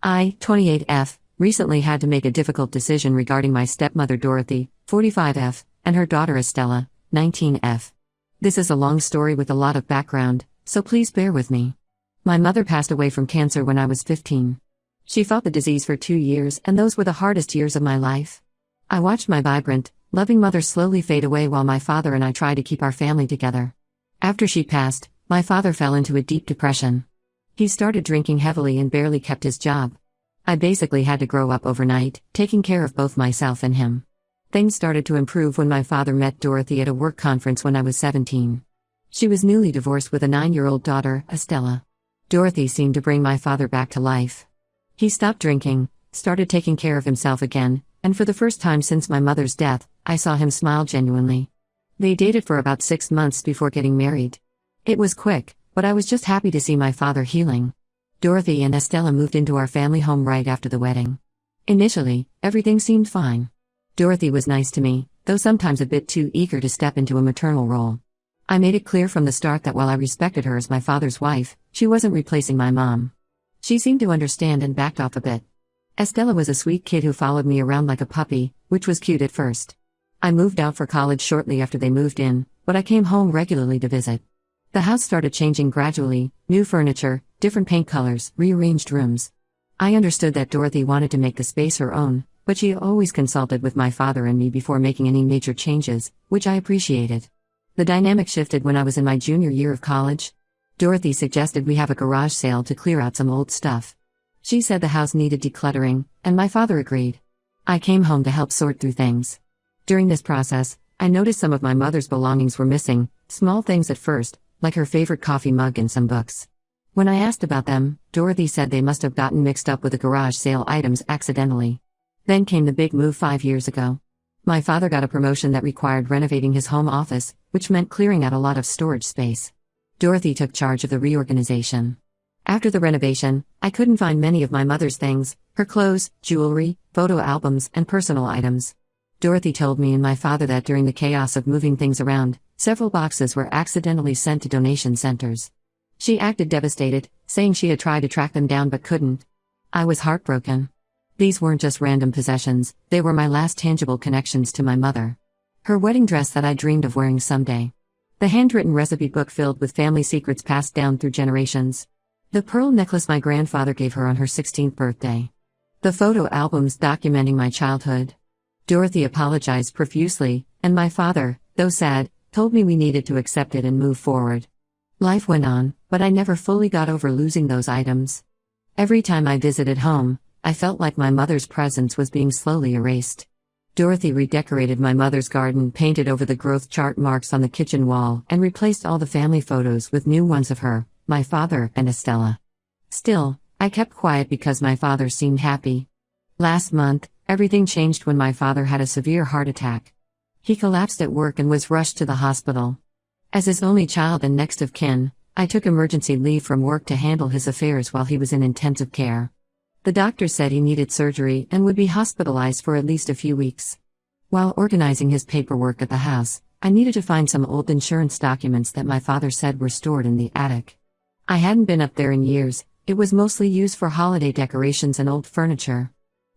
I, 28F, recently had to make a difficult decision regarding my stepmother Dorothy, 45F, and her daughter Estella, 19F. This is a long story with a lot of background, so please bear with me. My mother passed away from cancer when I was 15. She fought the disease for 2 years, and those were the hardest years of my life. I watched my vibrant, loving mother slowly fade away while my father and I tried to keep our family together. After she passed, my father fell into a deep depression. He started drinking heavily and barely kept his job. I basically had to grow up overnight, taking care of both myself and him. Things started to improve when my father met Dorothy at a work conference when I was 17. She was newly divorced with a 9-year-old daughter, Estella. Dorothy seemed to bring my father back to life. He stopped drinking, started taking care of himself again, and for the first time since my mother's death, I saw him smile genuinely. They dated for about 6 months before getting married. It was quick, but I was just happy to see my father healing. Dorothy and Estella moved into our family home right after the wedding. Initially, everything seemed fine. Dorothy was nice to me, though sometimes a bit too eager to step into a maternal role. I made it clear from the start that while I respected her as my father's wife, she wasn't replacing my mom. She seemed to understand and backed off a bit. Estella was a sweet kid who followed me around like a puppy, which was cute at first. I moved out for college shortly after they moved in, but I came home regularly to visit. The house started changing gradually, new furniture, different paint colors, rearranged rooms. I understood that Dorothy wanted to make the space her own, but she always consulted with my father and me before making any major changes, which I appreciated. The dynamic shifted when I was in my junior year of college. Dorothy suggested we have a garage sale to clear out some old stuff. She said the house needed decluttering, and my father agreed. I came home to help sort through things. During this process, I noticed some of my mother's belongings were missing, small things at first, like her favorite coffee mug and some books. When I asked about them, Dorothy said they must have gotten mixed up with the garage sale items accidentally. Then came the big move 5 years ago. My father got a promotion that required renovating his home office, which meant clearing out a lot of storage space. Dorothy took charge of the reorganization. After the renovation, I couldn't find many of my mother's things, her clothes, jewelry, photo albums, and personal items. Dorothy told me and my father that during the chaos of moving things around, several boxes were accidentally sent to donation centers. She acted devastated, saying she had tried to track them down but couldn't. I was heartbroken. These weren't just random possessions, they were my last tangible connections to my mother. Her wedding dress that I dreamed of wearing someday. The handwritten recipe book filled with family secrets passed down through generations. The pearl necklace my grandfather gave her on her 16th birthday. The photo albums documenting my childhood. Dorothy apologized profusely, and my father, though sad, told me we needed to accept it and move forward. Life went on, but I never fully got over losing those items. Every time I visited home, I felt like my mother's presence was being slowly erased. Dorothy redecorated my mother's garden, painted over the growth chart marks on the kitchen wall, and replaced all the family photos with new ones of her, my father, and Estella. Still, I kept quiet because my father seemed happy. Last month, everything changed when my father had a severe heart attack. He collapsed at work and was rushed to the hospital. As his only child and next of kin, I took emergency leave from work to handle his affairs while he was in intensive care. The doctor said he needed surgery and would be hospitalized for at least a few weeks. While organizing his paperwork at the house, I needed to find some old insurance documents that my father said were stored in the attic. I hadn't been up there in years, it was mostly used for holiday decorations and old furniture.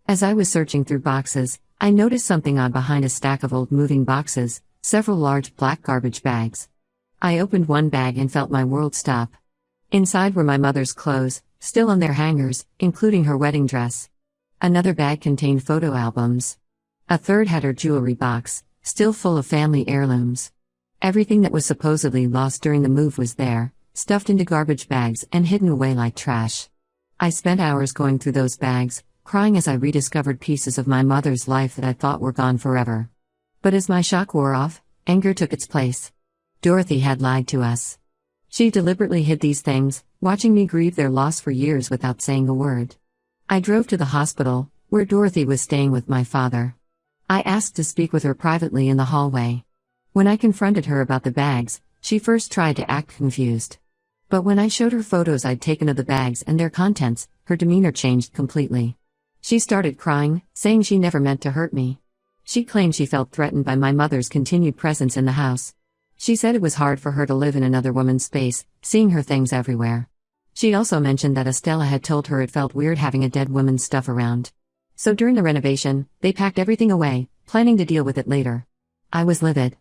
As I was searching through boxes, I noticed something odd behind a stack of old moving boxes, several large black garbage bags. I opened one bag and felt my world stop. Inside were my mother's clothes, still on their hangers, including her wedding dress. Another bag contained photo albums. A third had her jewelry box, still full of family heirlooms. Everything that was supposedly lost during the move was there, stuffed into garbage bags and hidden away like trash. I spent hours going through those bags, crying as I rediscovered pieces of my mother's life that I thought were gone forever. But as my shock wore off, anger took its place. Dorothy had lied to us. She deliberately hid these things, watching me grieve their loss for years without saying a word. I drove to the hospital, where Dorothy was staying with my father. I asked to speak with her privately in the hallway. When I confronted her about the bags, she first tried to act confused. But when I showed her photos I'd taken of the bags and their contents, her demeanor changed completely. She started crying, saying she never meant to hurt me. She claimed she felt threatened by my mother's continued presence in the house. She said it was hard for her to live in another woman's space, seeing her things everywhere. She also mentioned that Estella had told her it felt weird having a dead woman's stuff around. So during the renovation, they packed everything away, planning to deal with it later. I was livid.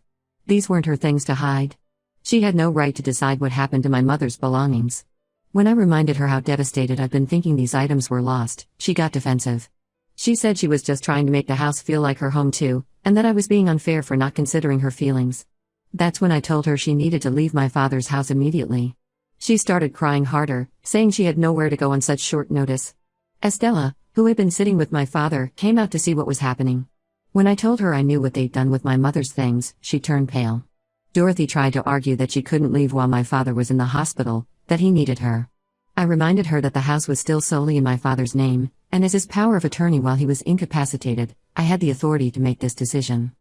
These weren't her things to hide. She had no right to decide what happened to my mother's belongings. When I reminded her how devastated I'd been thinking these items were lost, she got defensive. She said she was just trying to make the house feel like her home too, and that I was being unfair for not considering her feelings. That's when I told her she needed to leave my father's house immediately. She started crying harder, saying she had nowhere to go on such short notice. Estella, who had been sitting with my father, came out to see what was happening. When I told her I knew what they'd done with my mother's things, she turned pale. Dorothy tried to argue that she couldn't leave while my father was in the hospital, that he needed her. I reminded her that the house was still solely in my father's name, and as his power of attorney while he was incapacitated, I had the authority to make this decision.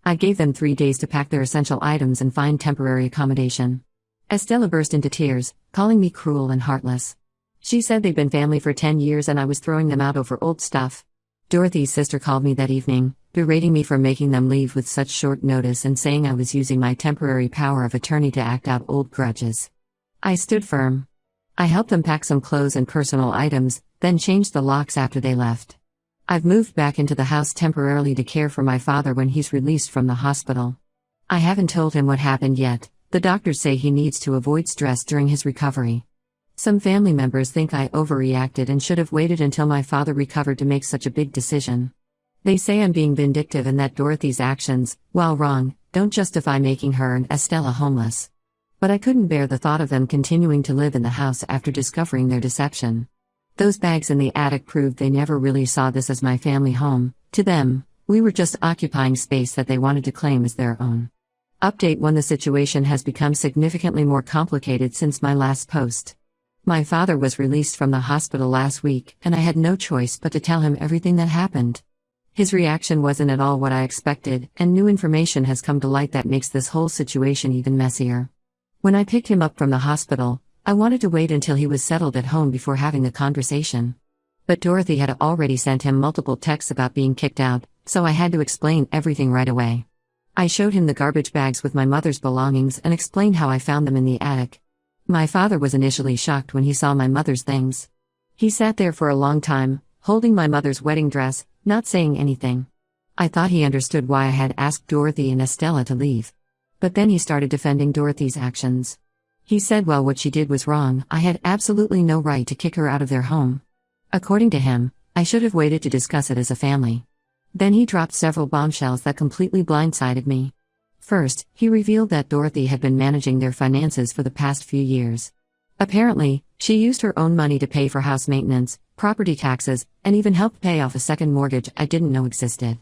I gave them 3 days to pack their essential items and find temporary accommodation. Estella burst into tears, calling me cruel and heartless. She said they'd been family for 10 years and I was throwing them out over old stuff. Dorothy's sister called me that evening, berating me for making them leave with such short notice and saying I was using my temporary power of attorney to act out old grudges. I stood firm. I helped them pack some clothes and personal items, then changed the locks after they left. I've moved back into the house temporarily to care for my father when he's released from the hospital. I haven't told him what happened yet. The doctors say he needs to avoid stress during his recovery. Some family members think I overreacted and should have waited until my father recovered to make such a big decision. They say I'm being vindictive and that Dorothy's actions, while wrong, don't justify making her and Estella homeless. But I couldn't bear the thought of them continuing to live in the house after discovering their deception. Those bags in the attic proved they never really saw this as my family home. To them, we were just occupying space that they wanted to claim as their own. Update 1: The situation has become significantly more complicated since my last post. My father was released from the hospital last week, and I had no choice but to tell him everything that happened. His reaction wasn't at all what I expected, and new information has come to light that makes this whole situation even messier. When I picked him up from the hospital, I wanted to wait until he was settled at home before having the conversation. But Dorothy had already sent him multiple texts about being kicked out, so I had to explain everything right away. I showed him the garbage bags with my mother's belongings and explained how I found them in the attic. My father was initially shocked when he saw my mother's things. He sat there for a long time, holding my mother's wedding dress, not saying anything. I thought he understood why I had asked Dorothy and Estella to leave. But then he started defending Dorothy's actions. He said while what she did was wrong, I had absolutely no right to kick her out of their home. According to him, I should have waited to discuss it as a family. Then he dropped several bombshells that completely blindsided me. First, he revealed that Dorothy had been managing their finances for the past few years. Apparently, she used her own money to pay for house maintenance, property taxes, and even helped pay off a second mortgage I didn't know existed.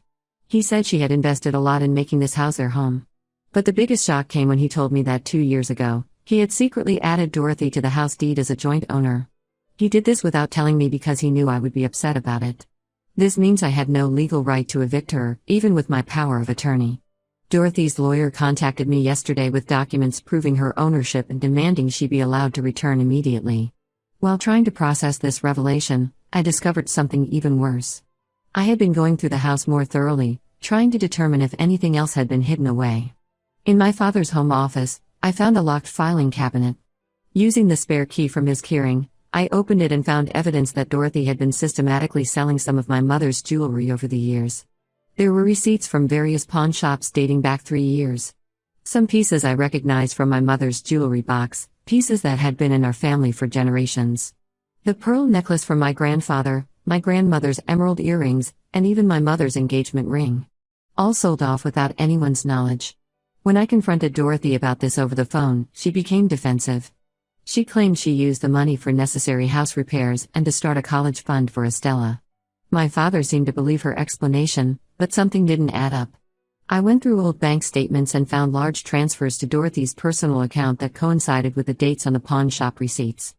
He said she had invested a lot in making this house their home. But the biggest shock came when he told me that 2 years ago, he had secretly added Dorothy to the house deed as a joint owner. He did this without telling me because he knew I would be upset about it. This means I had no legal right to evict her, even with my power of attorney. Dorothy's lawyer contacted me yesterday with documents proving her ownership and demanding she be allowed to return immediately. While trying to process this revelation, I discovered something even worse. I had been going through the house more thoroughly, trying to determine if anything else had been hidden away. In my father's home office, I found a locked filing cabinet. Using the spare key from his keyring, I opened it and found evidence that Dorothy had been systematically selling some of my mother's jewelry over the years. There were receipts from various pawn shops dating back 3 years. Some pieces I recognized from my mother's jewelry box, pieces that had been in our family for generations. The pearl necklace from my grandfather, my grandmother's emerald earrings, and even my mother's engagement ring. All sold off without anyone's knowledge. When I confronted Dorothy about this over the phone, she became defensive. She claimed she used the money for necessary house repairs and to start a college fund for Estella. My father seemed to believe her explanation, but something didn't add up. I went through old bank statements and found large transfers to Dorothy's personal account that coincided with the dates on the pawn shop receipts.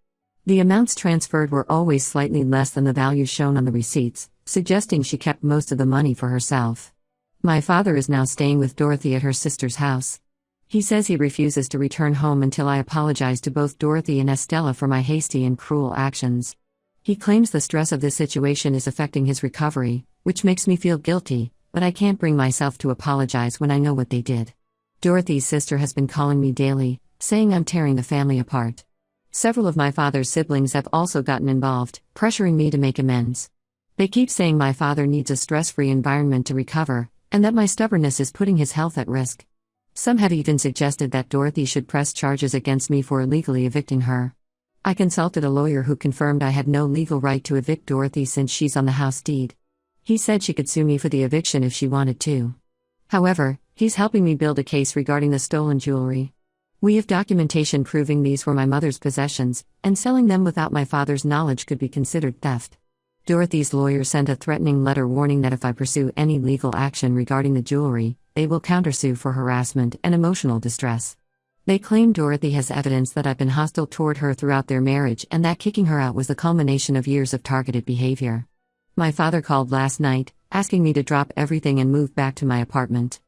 The amounts transferred were always slightly less than the values shown on the receipts, suggesting she kept most of the money for herself. My father is now staying with Dorothy at her sister's house. He says he refuses to return home until I apologize to both Dorothy and Estella for my hasty and cruel actions. He claims the stress of this situation is affecting his recovery, which makes me feel guilty, but I can't bring myself to apologize when I know what they did. Dorothy's sister has been calling me daily, saying I'm tearing the family apart. Several of my father's siblings have also gotten involved, pressuring me to make amends. They keep saying my father needs a stress-free environment to recover, and that my stubbornness is putting his health at risk. Some have even suggested that Dorothy should press charges against me for illegally evicting her. I consulted a lawyer who confirmed I had no legal right to evict Dorothy since she's on the house deed. He said she could sue me for the eviction if she wanted to. However, he's helping me build a case regarding the stolen jewelry. We have documentation proving these were my mother's possessions, and selling them without my father's knowledge could be considered theft. Dorothy's lawyer sent a threatening letter warning that if I pursue any legal action regarding the jewelry, they will countersue for harassment and emotional distress. They claim Dorothy has evidence that I've been hostile toward her throughout their marriage and that kicking her out was the culmination of years of targeted behavior. My father called last night, asking me to drop everything and move back to my apartment.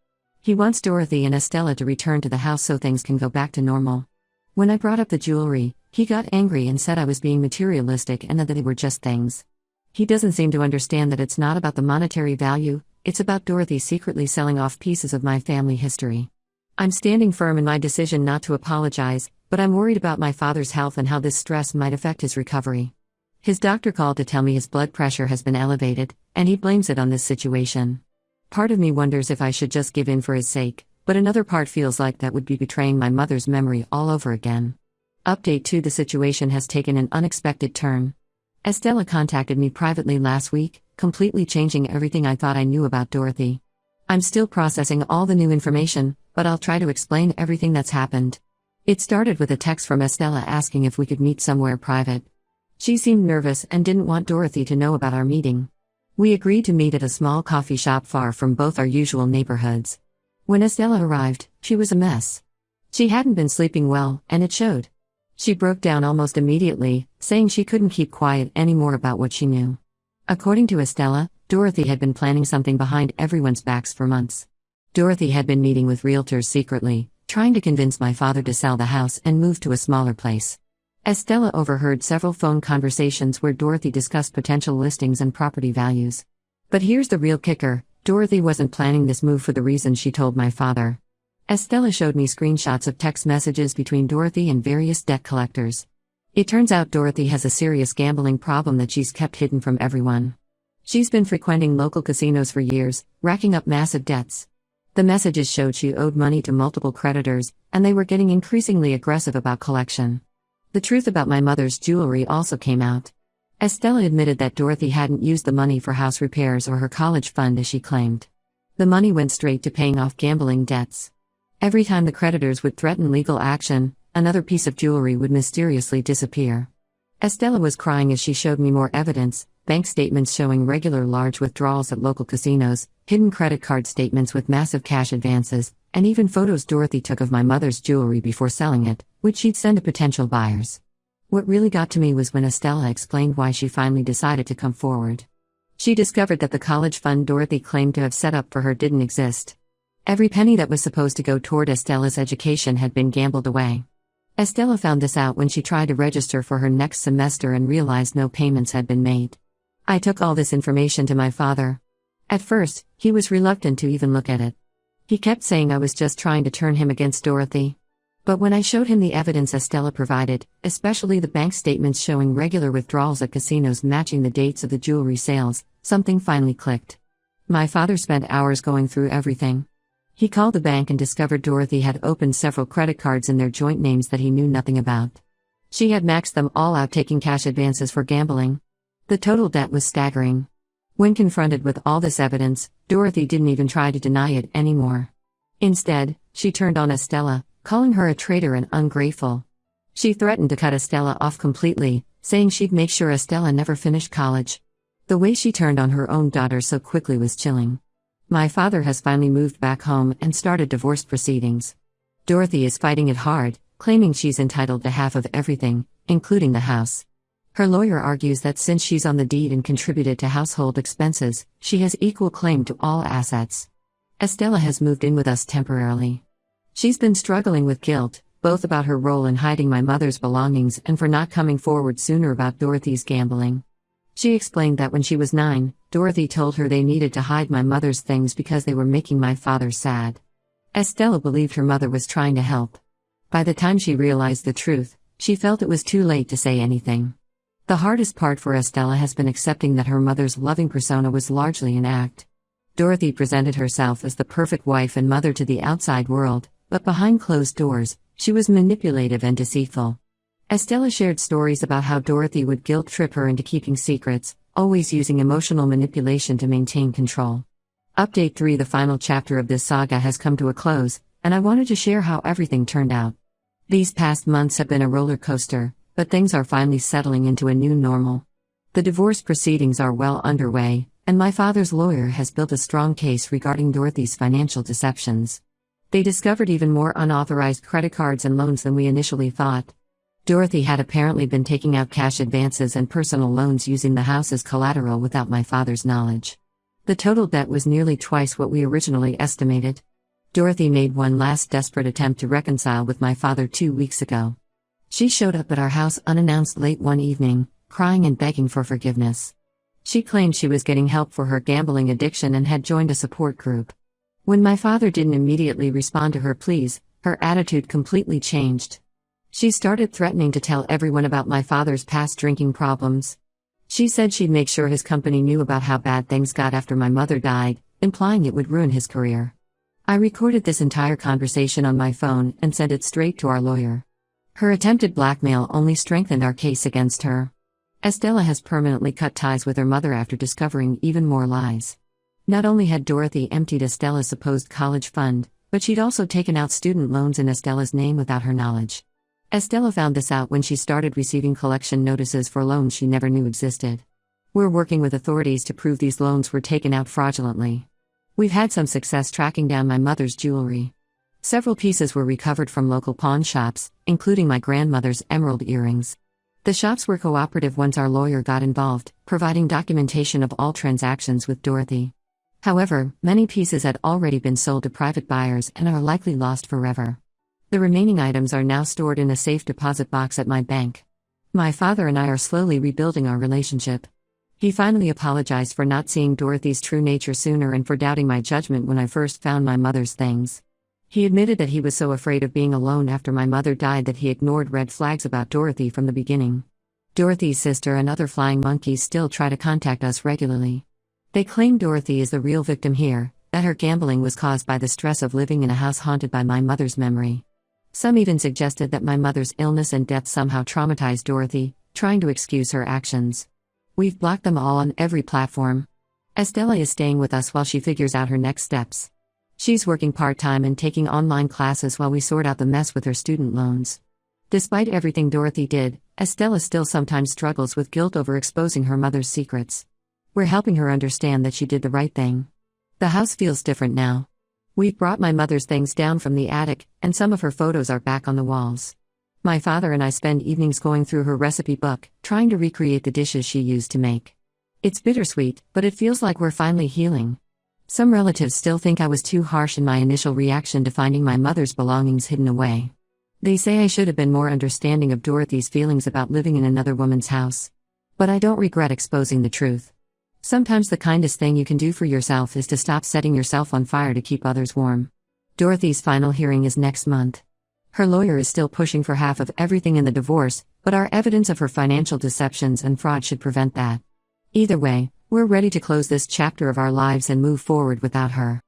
He wants Dorothy and Estella to return to the house so things can go back to normal. When I brought up the jewelry, he got angry and said I was being materialistic and that they were just things. He doesn't seem to understand that it's not about the monetary value, it's about Dorothy secretly selling off pieces of my family history. I'm standing firm in my decision not to apologize, but I'm worried about my father's health and how this stress might affect his recovery. His doctor called to tell me his blood pressure has been elevated, and he blames it on this situation. Part of me wonders if I should just give in for his sake, but another part feels like that would be betraying my mother's memory all over again. Update 2: The situation has taken an unexpected turn. Estella contacted me privately last week, completely changing everything I thought I knew about Dorothy. I'm still processing all the new information, but I'll try to explain everything that's happened. It started with a text from Estella asking if we could meet somewhere private. She seemed nervous and didn't want Dorothy to know about our meeting. We agreed to meet at a small coffee shop far from both our usual neighborhoods. When Estella arrived, she was a mess. She hadn't been sleeping well, and it showed. She broke down almost immediately, saying she couldn't keep quiet anymore about what she knew. According to Estella, Dorothy had been planning something behind everyone's backs for months. Dorothy had been meeting with realtors secretly, trying to convince my father to sell the house and move to a smaller place. Estella overheard several phone conversations where Dorothy discussed potential listings and property values. But here's the real kicker: Dorothy wasn't planning this move for the reason she told my father. Estella showed me screenshots of text messages between Dorothy and various debt collectors. It turns out Dorothy has a serious gambling problem that she's kept hidden from everyone. She's been frequenting local casinos for years, racking up massive debts. The messages showed she owed money to multiple creditors, and they were getting increasingly aggressive about collection. The truth about my mother's jewelry also came out. Estella admitted that Dorothy hadn't used the money for house repairs or her college fund as she claimed. The money went straight to paying off gambling debts. Every time the creditors would threaten legal action, another piece of jewelry would mysteriously disappear. Estella was crying as she showed me more evidence: bank statements showing regular large withdrawals at local casinos, hidden credit card statements with massive cash advances, and even photos Dorothy took of my mother's jewelry before selling it, which she'd send to potential buyers. What really got to me was when Estella explained why she finally decided to come forward. She discovered that the college fund Dorothy claimed to have set up for her didn't exist. Every penny that was supposed to go toward Estella's education had been gambled away. Estella found this out when she tried to register for her next semester and realized no payments had been made. I took all this information to my father. At first, he was reluctant to even look at it. He kept saying I was just trying to turn him against Dorothy. But when I showed him the evidence Estella provided, especially the bank statements showing regular withdrawals at casinos matching the dates of the jewelry sales, something finally clicked. My father spent hours going through everything. He called the bank and discovered Dorothy had opened several credit cards in their joint names that he knew nothing about. She had maxed them all out, taking cash advances for gambling. The total debt was staggering. When confronted with all this evidence, Dorothy didn't even try to deny it anymore. Instead, she turned on Estella, calling her a traitor and ungrateful. She threatened to cut Estella off completely, saying she'd make sure Estella never finished college. The way she turned on her own daughter so quickly was chilling. My father has finally moved back home and started divorce proceedings. Dorothy is fighting it hard, claiming she's entitled to half of everything, including the house. Her lawyer argues that since she's on the deed and contributed to household expenses, she has equal claim to all assets. Estella has moved in with us temporarily. She's been struggling with guilt, both about her role in hiding my mother's belongings and for not coming forward sooner about Dorothy's gambling. She explained that when she was 9, Dorothy told her they needed to hide my mother's things because they were making my father sad. Estella believed her mother was trying to help. By the time she realized the truth, She felt it was too late to say anything. The hardest part for Estella has been accepting that her mother's loving persona was largely an act. Dorothy presented herself as the perfect wife and mother to the outside world, but behind closed doors, she was manipulative and deceitful. Estella shared stories about how Dorothy would guilt-trip her into keeping secrets, always using emotional manipulation to maintain control. Update 3: The final chapter of this saga has come to a close, and I wanted to share how everything turned out. These past months have been a roller coaster, but things are finally settling into a new normal. The divorce proceedings are well underway, and my father's lawyer has built a strong case regarding Dorothy's financial deceptions. They discovered even more unauthorized credit cards and loans than we initially thought. Dorothy had apparently been taking out cash advances and personal loans using the house as collateral without my father's knowledge. The total debt was nearly twice what we originally estimated. Dorothy made one last desperate attempt to reconcile with my father 2 weeks ago. She showed up at our house unannounced late one evening, crying and begging for forgiveness. She claimed she was getting help for her gambling addiction and had joined a support group. When my father didn't immediately respond to her pleas, her attitude completely changed. She started threatening to tell everyone about my father's past drinking problems. She said she'd make sure his company knew about how bad things got after my mother died, implying it would ruin his career. I recorded this entire conversation on my phone and sent it straight to our lawyer. Her attempted blackmail only strengthened our case against her. Estella has permanently cut ties with her mother after discovering even more lies. Not only had Dorothy emptied Estella's supposed college fund, but she'd also taken out student loans in Estella's name without her knowledge. Estella found this out when she started receiving collection notices for loans she never knew existed. We're working with authorities to prove these loans were taken out fraudulently. We've had some success tracking down my mother's jewelry. Several pieces were recovered from local pawn shops, including my grandmother's emerald earrings. The shops were cooperative once our lawyer got involved, providing documentation of all transactions with Dorothy. However, many pieces had already been sold to private buyers and are likely lost forever. The remaining items are now stored in a safe deposit box at my bank. My father and I are slowly rebuilding our relationship. He finally apologized for not seeing Dorothy's true nature sooner and for doubting my judgment when I first found my mother's things. He admitted that he was so afraid of being alone after my mother died that he ignored red flags about Dorothy from the beginning. Dorothy's sister and other flying monkeys still try to contact us regularly. They claim Dorothy is the real victim here, that her gambling was caused by the stress of living in a house haunted by my mother's memory. Some even suggested that my mother's illness and death somehow traumatized Dorothy, trying to excuse her actions. We've blocked them all on every platform. Estella is staying with us while she figures out her next steps. She's working part-time and taking online classes while we sort out the mess with her student loans. Despite everything Dorothy did, Estella still sometimes struggles with guilt over exposing her mother's secrets. We're helping her understand that she did the right thing. The house feels different now. We've brought my mother's things down from the attic, and some of her photos are back on the walls. My father and I spend evenings going through her recipe book, trying to recreate the dishes she used to make. It's bittersweet, but it feels like we're finally healing. Some relatives still think I was too harsh in my initial reaction to finding my mother's belongings hidden away. They say I should have been more understanding of Dorothy's feelings about living in another woman's house. But I don't regret exposing the truth. Sometimes the kindest thing you can do for yourself is to stop setting yourself on fire to keep others warm. Dorothy's final hearing is next month. Her lawyer is still pushing for half of everything in the divorce, but our evidence of her financial deceptions and fraud should prevent that. Either way, we're ready to close this chapter of our lives and move forward without her.